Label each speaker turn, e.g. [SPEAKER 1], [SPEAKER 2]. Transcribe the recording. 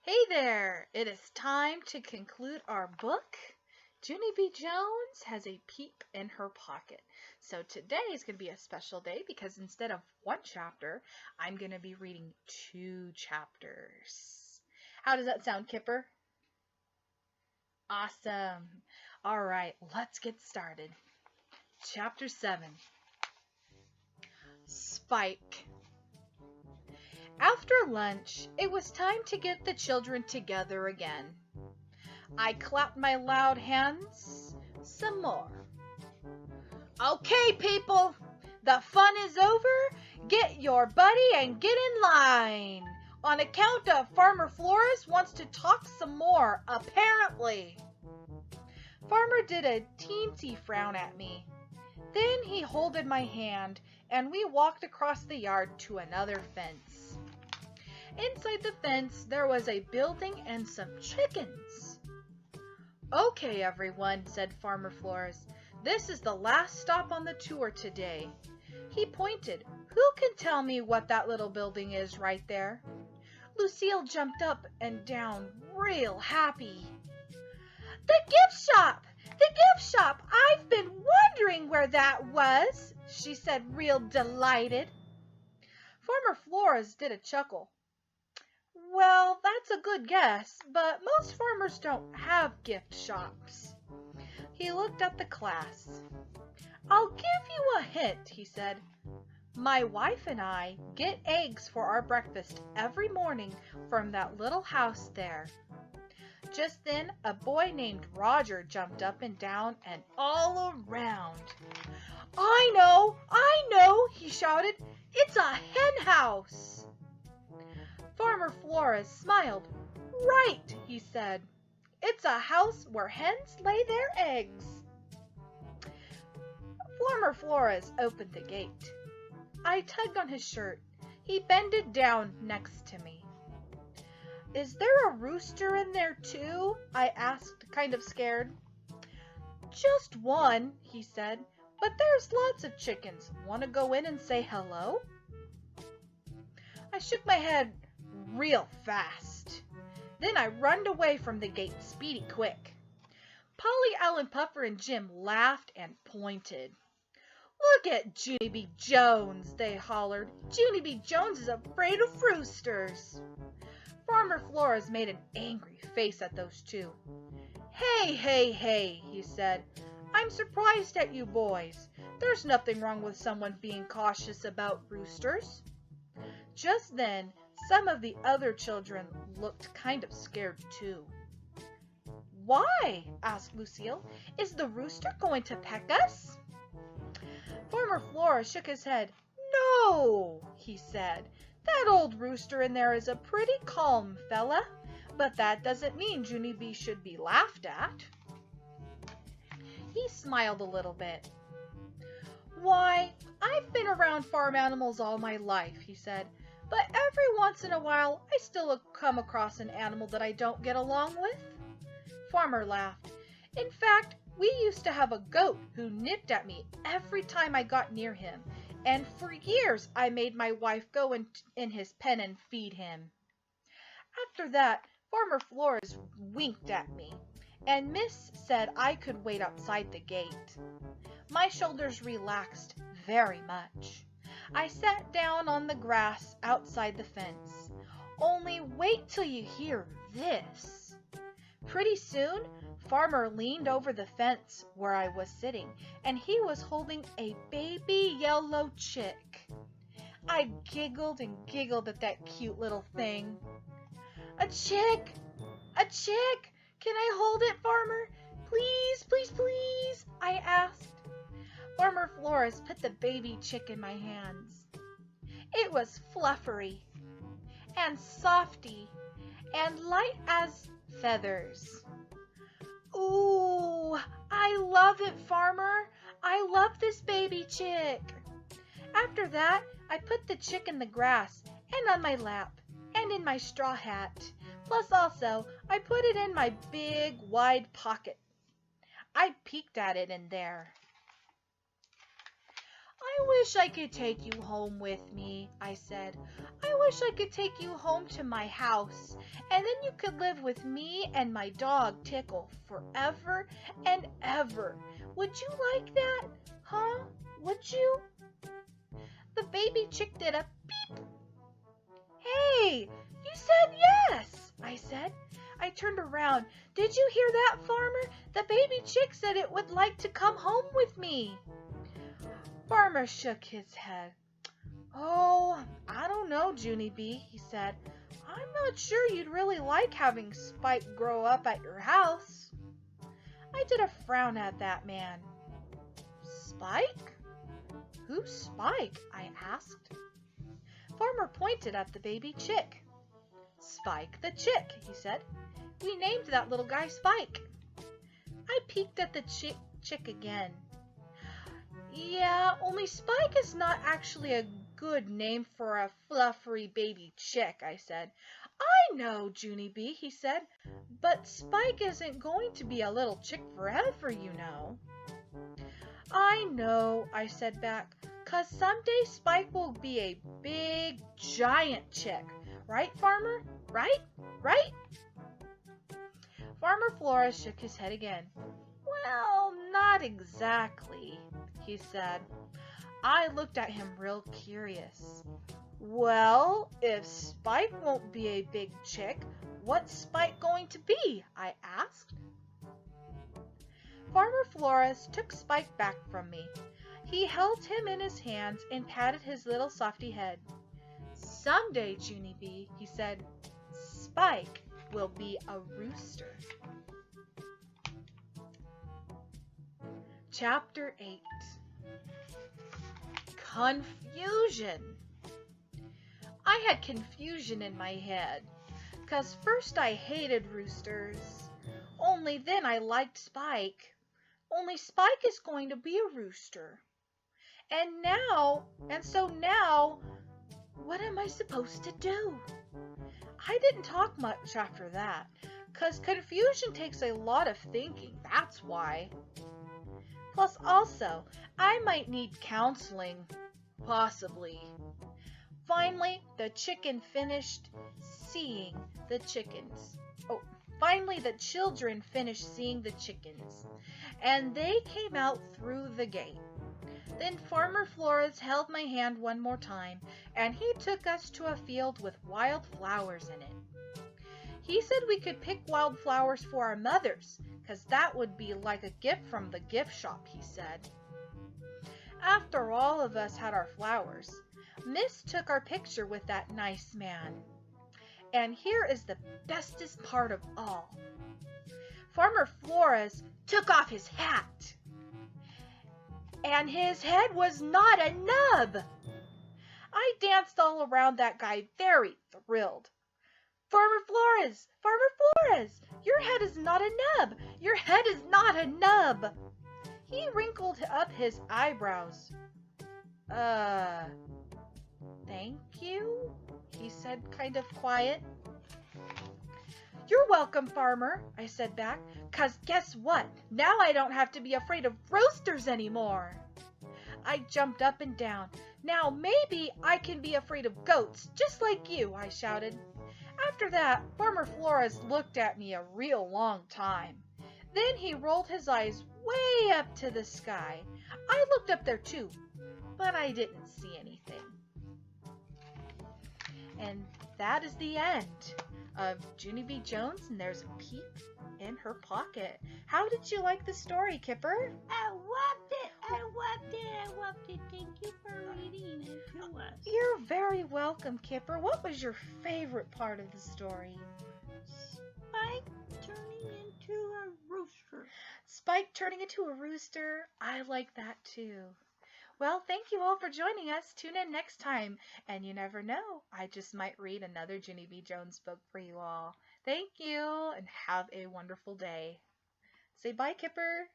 [SPEAKER 1] Hey there! It is time to conclude our book. Junie B. Jones has a peep in her pocket. So today is going to be a special day because instead of one chapter, I'm going to be reading 2 chapters. How does that sound, Kipper? Awesome. All right, let's get started. Chapter 7. Spike. After lunch, it was time to get the children together again. I clapped my loud hands some more. Okay, people, the fun is over. Get your buddy and get in line. On account of Farmer Flores wants to talk some more, apparently. Farmer did a teensy frown at me. Then he holded my hand, and we walked across the yard to another fence. Inside the fence, there was a building and some chickens. Okay, everyone, said Farmer Flores. This is the last stop on the tour today. He pointed. Who can tell me what that little building is right there? Lucille jumped up and down, real happy. The gift shop! The gift shop! I've been wondering where that was, she said, real delighted. Farmer Flores did a chuckle. Well, that's a good guess, but most farmers don't have gift shops. He looked at the class. I'll give you a hint, he said. My wife and I get eggs for our breakfast every morning from that little house there. Just then, a boy named Roger jumped up and down and all around. I know, he shouted. It's a hen house. Farmer Flores smiled. Right, he said. It's a house where hens lay their eggs. Farmer Flores opened the gate. I tugged on his shirt. He bended down next to me. Is there a rooster in there too? I asked, kind of scared. Just one, he said, but there's lots of chickens. Want to go in and say hello? I shook my head real fast. Then I runned away from the gate speedy quick. Polly, Ellen, Puffer, and Jim laughed and pointed. Look at Junie B. Jones, they hollered. Junie B. Jones is afraid of roosters. Farmer Flores made an angry face at those two. Hey, he said. I'm surprised at you boys. There's nothing wrong with someone being cautious about roosters. Just then, some of the other children looked kind of scared too. Why? Asked Lucille. Is the rooster going to peck us? Farmer Flores shook his head. No, he said. That old rooster in there is a pretty calm fella, but that doesn't mean Junie B should be laughed at. He smiled a little bit. Why, I've been around farm animals all my life, he said, but every once in a while I still come across an animal that I don't get along with. Farmer laughed. In fact, we used to have a goat who nipped at me every time I got near him, and for years I made my wife go in his pen and feed him. After that, Farmer Flores winked at me, and Miss said I could wait outside the gate. My shoulders relaxed very much. I sat down on the grass outside the fence. Only wait till you hear this. Pretty soon, Farmer leaned over the fence where I was sitting, and he was holding a baby yellow chick. I giggled and giggled at that cute little thing. A chick! A chick! Can I hold it, Farmer? Please, please, please, I asked. Farmer Flores put the baby chick in my hands. It was fluffery and softy and light as feathers. Ooh, I love it, Farmer. I love this baby chick. After that, I put the chick in the grass and on my lap and in my straw hat. Plus also, I put it in my big, wide pocket. I peeked at it in there. I wish I could take you home with me, I said. I wish I could take you home to my house, and then you could live with me and my dog Tickle forever and ever. Would you like that? Huh? Would you? The baby chick did a beep. Hey, you said yes, I said. I turned around. Did you hear that, Farmer? The baby chick said it would like to come home with me. Farmer shook his head. Oh, I don't know, Junie B, he said. I'm not sure you'd really like having Spike grow up at your house. I did a frown at that man. Spike? Who's Spike? I asked. Farmer pointed at the baby chick. Spike the chick, he said. We named that little guy Spike. I peeked at the chick again. Yeah, only Spike is not actually a good name for a fluffy baby chick, I said. I know, Junie B, he said, but Spike isn't going to be a little chick forever, you know. I know, I said back, 'cause someday Spike will be a big, giant chick. Right, Farmer? Right? Right? Farmer Flores shook his head again. Well, not exactly, he said. I looked at him real curious. Well, if Spike won't be a big chick, what's Spike going to be? I asked. Farmer Flores took Spike back from me. He held him in his hands and patted his little softy head. Someday, Junie B, he said, Spike will be a rooster. Chapter 8. Confusion. I had confusion in my head, 'cause first I hated roosters, only then I liked Spike. Only Spike is going to be a rooster. And so now, what am I supposed to do? I didn't talk much after that, 'cause confusion takes a lot of thinking, that's why. Plus also, I might need counseling, possibly. Finally, the children finished seeing the chickens, and they came out through the gate. Then Farmer Flores held my hand one more time, and he took us to a field with wild flowers in it. He said we could pick wild flowers for our mothers, 'cause that would be like a gift from the gift shop, he said. After all of us had our flowers, Miss took our picture with that nice man. And here is the bestest part of all. Farmer Flores took off his hat, and his head was not a nub. I danced all around that guy, very thrilled. Farmer Flores, your head is not a nub. Your head is not a nub. He wrinkled up his eyebrows. Thank you, he said, kind of quiet. You're welcome, Farmer, I said back, 'cause guess what? Now I don't have to be afraid of roosters anymore. I jumped up and down. Now maybe I can be afraid of goats, just like you, I shouted. After that, Farmer Flores looked at me a real long time. Then he rolled his eyes way up to the sky. I looked up there too, but I didn't see anything. And that is the end of Junie B. Jones, and there's a peep in her pocket. How did you like the story, Kipper?
[SPEAKER 2] I loved it. Thank you for reading it to us.
[SPEAKER 1] You're very welcome, Kipper. What was your favorite part of the story?
[SPEAKER 2] Spike turning into a rooster.
[SPEAKER 1] Spike turning into a rooster. I like that too. Well, thank you all for joining us. Tune in next time. And you never know, I just might read another Junie B. Jones book for you all. Thank you, and have a wonderful day. Say bye, Kipper.